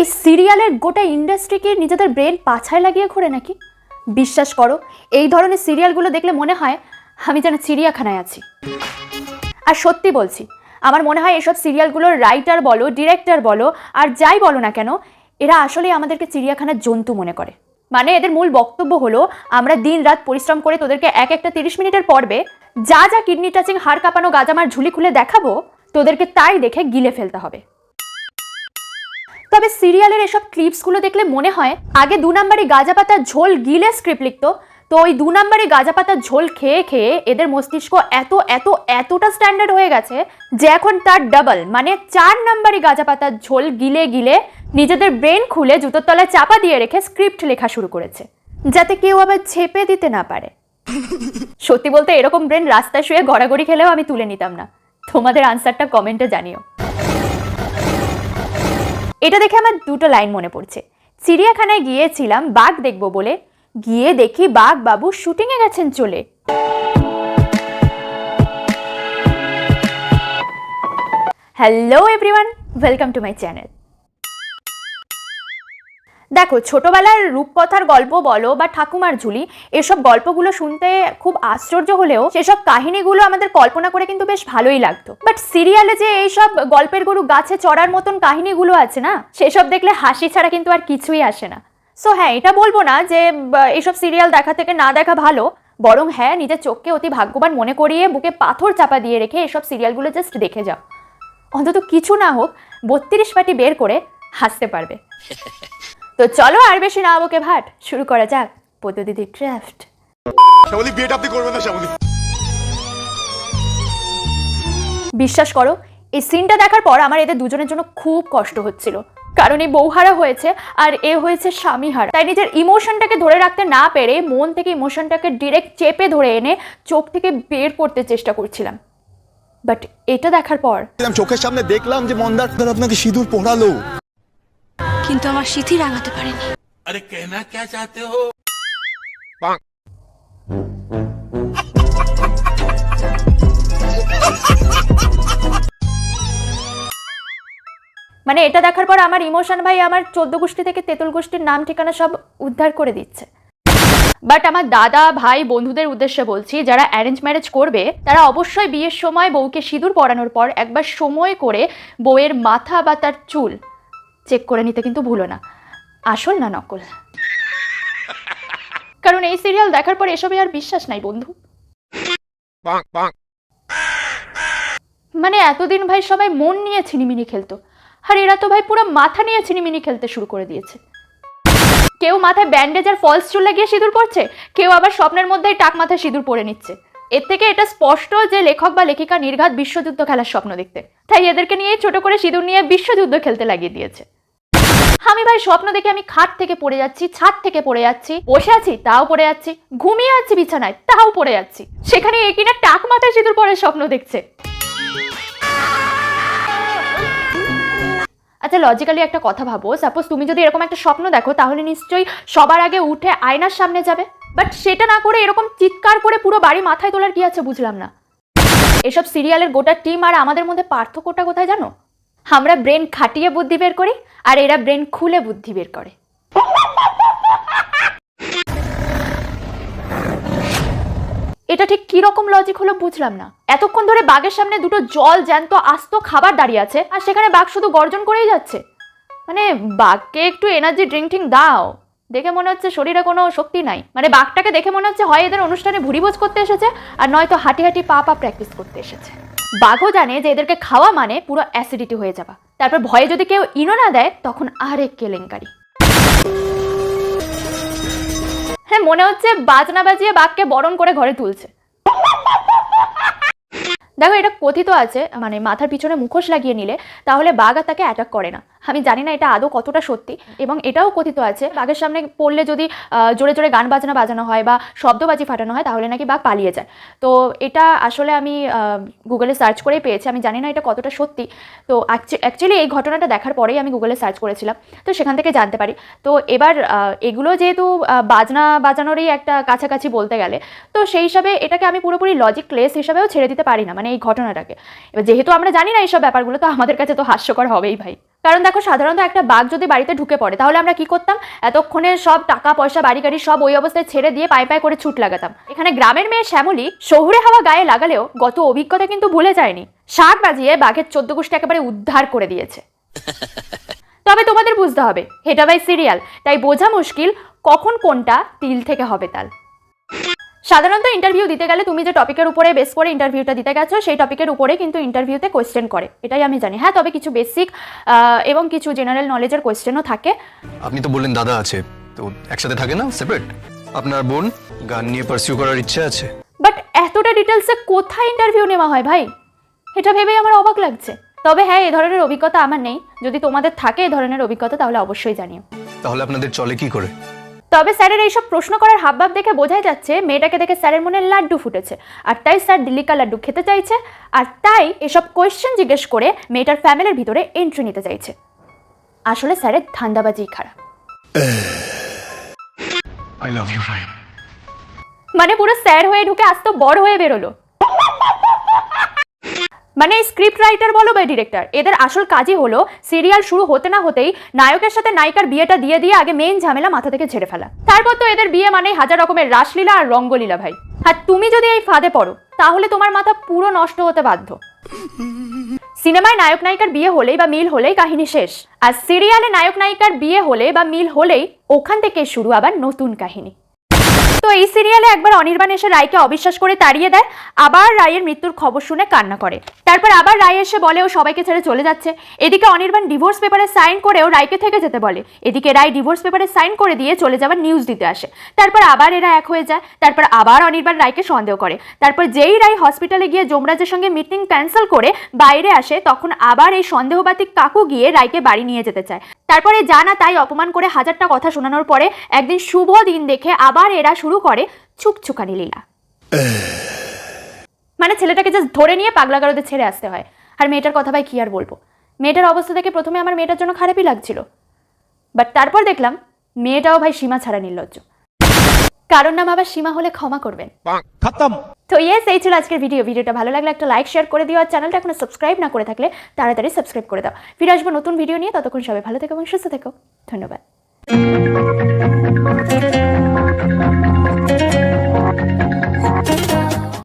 এই সিরিয়ালের গোটা ইন্ডাস্ট্রিকে নিজেদের ব্রেন পাছায় লাগিয়ে ঘোরে নাকি? বিশ্বাস করো, এই ধরনের সিরিয়ালগুলো দেখলে মনে হয় আমি যেন চিড়িয়াখানায় আছি। আর সত্যি বলছি, আমার মনে হয় এসব সিরিয়ালগুলোর রাইটার বলো, ডিরেক্টর বলো, আর যাই বলো না কেন, এরা আসলেই আমাদেরকে চিড়িয়াখানার জন্তু মনে করে। মানে এদের মূল বক্তব্য হলো, আমরা দিন রাত পরিশ্রম করে তোদেরকে এক একটা 30 মিনিটের পর্বে যা যা কিডনি টাচিং, হাড় কাঁপানো, গাজামার ঝুলি খুলে দেখাবো, তোদেরকে তাই দেখে গিলে ফেলতে হবে। তবে সিরিয়ালের এসব ক্লিপসগুলো দেখলে মনে হয় আগে 2 নম্বরে গাঁজা পাতার ঝোল গিলে স্ক্রিপ্ট লিখতো, তো ওই 2 নম্বরে গাঁজা পাতার ঝোল খেয়ে খেয়ে এদের মস্তিষ্ক এতটা স্ট্যান্ডার্ড হয়ে গেছে যে এখন তার ডাবল, মানে 4 নম্বরে গাঁজা পাতার ঝোল গিলে গিলে নিজেদের ব্রেন খুলে জুতোর তলায় চাপা দিয়ে রেখে স্ক্রিপ্ট লেখা শুরু করেছে, যাতে কেউ আবার ছেপে দিতে না পারে। সত্যি বলতে এরকম ব্রেন রাস্তায় শুয়ে গড়াগড়ি খেলেও আমি তুলে নিতাম না। তোমাদের আনসারটা কমেন্টে জানিও। এটা দেখে আমার 2টো লাইন মনে পড়ছে। চিড়িয়াখানায় গিয়েছিলাম বাঘ দেখবো বলে, গিয়ে দেখি বাঘ বাবু শুটিংয়ে গেছেন চলে। Hello everyone, welcome to my channel. দেখো, ছোটবেলার রূপকথার গল্প বলো বা ঠাকুমার ঝুলি, এসব গল্পগুলো শুনতে খুব আশ্চর্য হলেও সেসব কাহিনীগুলো আমাদের কল্পনা করে কিন্তু বেশ ভালোই লাগতো। বাট সিরিয়ালে যে এইসব গল্পের গরু গাছে চড়ার মতন কাহিনীগুলো আছে না, সেসব দেখলে হাসি ছাড়া কিন্তু আর কিছুই আসে না। সো হ্যাঁ, এটা বলবো না যে এইসব সিরিয়াল দেখা থেকে না দেখা ভালো, বরং হ্যাঁ, নিজের চোখকে অতি ভাগ্যবান মনে করিয়ে বুকে পাথর চাপা দিয়ে রেখে এসব সিরিয়ালগুলো জাস্ট দেখে যাও। অন্তত কিছু না হোক 32 পাটি বের করে হাসতে পারবে। তো চলো আর বেশি না বকে ভাট, শুরু করা যাক পদ্মদিদির ক্রাফট। শ্যামলী, বিয়েটা আপনি করবেন না শ্যামলী। বিশ্বাস করো, এই সিনটা দেখার পর আমার এদের দুজনের জন্য খুব কষ্ট হচ্ছিল, কারণ এই বউহারা হয়েছে আর এ হয়েছে স্বামীহারা। তাই নিজের ইমোশনটাকে ধরে রাখতে না পেরে মন থেকে ইমোশনটাকে ডিরেক্ট চেপে ধরে এনে চোখ থেকে বের করতে চেষ্টা করছিলাম। বাট এটা দেখার পর চোখের সামনে দেখলাম যে মন্দার আপনাকে সিঁদুর পড়ালো, কিন্তু আমার সিঁথি রাঙাতে পারেনি। अरे कहना क्या चाहते हो? মানে এটা দেখার পর আমার ইমোশন ভাই আমার 14 গোষ্ঠী থেকে 33 গোষ্ঠীর নাম ঠিকানা সব উদ্ধার করে দিচ্ছে। বাট আমার দাদা ভাই বন্ধুদের উদ্দেশ্যে বলছি, যারা অ্যারেঞ্জ ম্যারেজ করবে তারা অবশ্যই বিয়ের সময় বউকে সিঁদুর পরানোর পর একবার সময় করে বউয়ের মাথা বা তার চুল চেক করে নিতে কিন্তু ভুলো না, আসল না নকল। কারণ এই সিরিয়াল দেখার পর এসবে আর বিশ্বাস নাই বন্ধু। মানে এতদিন ভাই সবাই মন নিয়ে ছিনিমিনি খেলতো, আর এরা তো ভাই পুরো মাথা নিয়ে ছিনিমিনি খেলতে শুরু করে দিয়েছে। কেউ মাথায় ব্যান্ডেজ আর ফলস চুল লাগিয়ে সিঁদুর পড়ছে, কেউ আবার স্বপ্নের মধ্যেই টাক মাথায় সিঁদুর পরে নিচ্ছে। এর থেকে এটা স্পষ্ট যে লেখক বা লেখিকা নির্ঘাত বিশ্বযুদ্ধ খেলার স্বপ্ন দেখতে, তাই এদেরকে নিয়ে ছোট করে সিঁদুর নিয়ে বিশ্বযুদ্ধ খেলতে লাগিয়ে দিয়েছে। আমি ভাই স্বপ্ন দেখে আমি খাট থেকে পড়ে যাচ্ছি, ছাদ থেকে পড়ে যাচ্ছি, বসে আছি তাও পড়ে যাচ্ছি, ঘুমিয়ে আছি বিছানায় তাও পড়ে যাচ্ছি, সেখানে এ কিনা টাক মাথায় সিঁদুর পরার স্বপ্ন দেখছে। আচ্ছা, লজিক্যালি একটা কথা ভাবো, সাপোজ তুমি যদি এরকম একটা স্বপ্ন দেখো তাহলে নিশ্চয়ই সবার আগে উঠে আয়নার সামনে যাবে। বাট সেটা না করে এরকম চিৎকার করে পুরো বাড়ি মাথায় তোলার কি আছে বুঝলাম না। এসব সিরিয়ালের গোটা টিম আর আমাদের মধ্যে পার্থক্যটা কোথায় জানো? আমরা ব্রেন খাটিয়ে বুদ্ধি বের করি আর এরা ব্রেন খুলে বুদ্ধি বের করে। এটা ঠিক কি রকম লজিক হলো বুঝলাম না। এতক্ষণ ধরে বাঘের সামনে দুটো জল জ্যান্ত আস্ত খাবার দাঁড়িয়ে আছে আর সেখানে বাঘ শুধু গর্জন করেই যাচ্ছে। মানে বাঘকে একটু এনার্জি ড্রিঙ্কিং দাও, দেখে মনে হচ্ছে শরীরে কোনো শক্তি নাই। মানে বাঘটাকে দেখে মনে হচ্ছে হয় এদের অনুষ্ঠানে ভুরিভোজ করতে এসেছে আর নয়তো হাঁটি হাঁটি পা প্র্যাকটিস করতে এসেছে। বাঘও জানে যে এদেরকে খাওয়া মানে পুরো অ্যাসিডিটি হয়ে যাওয়া, তারপর ভয়ে যদি কেউ ইনো না দেয় তখন আরেক কেলেঙ্কারি। হ্যাঁ, মনে হচ্ছে বাজনা বাজিয়ে বাঘকে বরণ করে ঘরে তুলছে। দেখো, এটা কথিত আছে মানে মাথার পিছনে মুখোশ লাগিয়ে নিলে তাহলে বাঘ আর তাকে অ্যাটাক করে না। আমি জানি না এটা আদৌ কতটা সত্যি, এবং এটাও কথিত আছে বাঘের সামনে পড়লে যদি জোরে জোরে গান বাজানো হয় বা শব্দবাজি ফাটানো হয় তাহলে নাকি বাঘ পালিয়ে যায়। তো এটা আসলে আমি গুগলে সার্চ করেই পেয়েছি, আমি জানি না এটা কতটা সত্যি। তো অ্যাকচুয়ালি এই ঘটনাটা দেখার পরেই আমি গুগলে সার্চ করেছিলাম, তো সেখান থেকে জানতে পারি। তো এবার এগুলো যেহেতু বাজানোরই একটা কাছাকাছি বলতে গেলে, তো সেই হিসাবে এটাকে আমি পুরোপুরি লজিকলেস হিসাবেও ছেড়ে দিতে পারি না, মানে এই ঘটনাটাকে। এবার যেহেতু আমরা জানি না এইসব ব্যাপারগুলো, তো আমাদের কাছে তো হাস্যকর হবেই ভাই। কারণ দেখো, সাধারণত একটা বাঘ যদি বাড়িতে ঢুকে পড়ে তাহলে আমরা কি করতাম? এতক্ষণে সব টাকা পয়সা বাড়ি গাড়ি সব ওই অবস্থায় ছেড়ে দিয়ে পায়ে পায়ে করে ছুট লাগাতাম। এখানে গ্রামের মেয়ে শ্যামলী শহুরে হাওয়া গায়ে লাগালেও গত অভিজ্ঞতা কিন্তু ভুলে যায়নি। শাক বাজিয়ে বাঘের 14 গোষ্ঠী একেবারে উদ্ধার করে দিয়েছে। তবে তোমাদের বুঝতে হবে, এটা বাই সিরিয়াল, তাই বোঝা মুশকিল কখন কোনটা তিল থেকে হবে তাল। সাধারণত ইন্টারভিউ দিতে গেলে তুমি যে টপিকের উপরে বেস করে ইন্টারভিউটা দিতে গেছো সেই টপিকের উপরে কিন্তু ইন্টারভিউতে কোয়েশ্চেন করে, এটাই আমি জানি। হ্যাঁ, তবে কিছু বেসিক এবং কিছু জেনারেল নলেজের কোয়েশ্চেনও থাকে। আপনি তো বললেন দাদা আছে, তো একসাথে থাকে না সেপারেট? আপনার বোন গান নিয়ে পারসিউ করার ইচ্ছে আছে? বাট এতটা ডিটেলসে কোথায় ইন্টারভিউ নেওয়া হয় ভাই, এটা ভেবেই আমার অবাক লাগছে। তবে হ্যাঁ, এই ধরনের অভিজ্ঞতা আমার নেই। যদি তোমাদের থাকে এই ধরনের অভিজ্ঞতা তাহলে অবশ্যই জানিও। তাহলে আপনাদের চলে কি করে? তবে স্যারের এইসব প্রশ্ন করার হাবভাব দেখে বোঝাই যাচ্ছে মেয়েটাকে দেখে স্যারের মনে লাড্ডু ফুটেছে, আর তাই স্যার দিল্লি কা লাড্ডু খেতে চাইছে, আর তাই এসব কোয়েশ্চেন জিজ্ঞেস করে মেয়েটার ফ্যামিলির ভিতরে এন্ট্রি নিতে চাইছে। আসলে স্যারের ধান্দাবাজি খারাপ। আই লাভ ইউ ভাই। মানে পুরো স্যার হয়ে ঢুকে আজ তো বড় হয়ে বেরোলো। মানে স্ক্রিপ্ট রাইটার বলো বা ডিরেক্টর, এদের আসল কাজই হলো সিরিয়াল শুরু হতে না হতেই নায়কের সাথে নায়িকার বিয়েটা দিয়ে দিয়ে আগে মেইন ঝামেলা মাথা থেকে ঝেড়ে ফেলা। তারপর তো এদের বিয়ে মানে হাজার রকমের রাসলীলা আর রঙ্গলীলা ভাই। আর তুমি যদি এই ফাঁদে পড়ো তাহলে তোমার মাথা পুরো নষ্ট হতে বাধ্য। সিনেমায় নায়ক নায়িকার বিয়ে হলেই বা মিল হলেই কাহিনী শেষ, আর সিরিয়ালে নায়ক নায়িকার বিয়ে হলে বা মিল হলেই ওখান থেকে শুরু আবার নতুন কাহিনী। তো এই সিরিয়ালে একবার অনির্বাণ এসে রায়কে অবিশ্বাস করে তাড়িয়ে দেয়, আবার রায়ের মৃত্যুর খবর শুনে কান্না করে। তারপর আবার রায় এসে বলে ও সবাইকে ছেড়ে চলে যাচ্ছে। এদিকে অনির্বাণ ডিভোর্স পেপারে সাইন করেও রায়কে থেকে যেতে বলে। এদিকে রায় ডিভোর্স পেপারে সাইন করে দিয়ে চলে যাওয়ার নিউজ দিতে আসে। তারপর আবার এরা এক হয়ে যায়। তারপর আবার অনির্বাণ রায়কে সন্দেহ করে। তারপর যেই রায় হসপিটালে গিয়ে যমরাজের সঙ্গে মিটিং ক্যান্সেল করে বাইরে আসে, তখন আবার এই সন্দেহবাতিক কাকু গিয়ে রায়কে বাড়ি নিয়ে যেতে চায়। তারপরে জানা তাই অপমান করে হাজারটা কথা শোনানোর পরে একদিন শুভ দিন দেখে আবার এরা শুরু করে ছুকছুকানি লীলা। মানে ছেলেটাকে জাস্ট ধরে নিয়ে পাগলা গারদে ছেড়ে আসতে হয়। আর মেয়েটার কথা ভাই কি আর বলবো, মেয়েটার অবস্থা দেখে প্রথমে আমার মেয়েটার জন্য খারাপই লাগছিল, বাট তারপর দেখলাম মেয়েটাও ভাই সীমা ছাড়া নির্লজ্জ। কারণ নাম আবার সীমা হলে ক্ষমা করবেন। তো ইয়েস, এই ছিল আজকের ভিডিওটা ভালো লাগলে একটা লাইক শেয়ার করে দিও, আর চ্যানেলটা এখনো সাবস্ক্রাইব না করে থাকলে তাড়াতাড়ি সাবস্ক্রাইব করে দাও। ফিরে আসবো নতুন ভিডিও নিয়ে, ততক্ষণ সবাই ভালো থেকো এবং সুস্থ থেকো। ধন্যবাদ।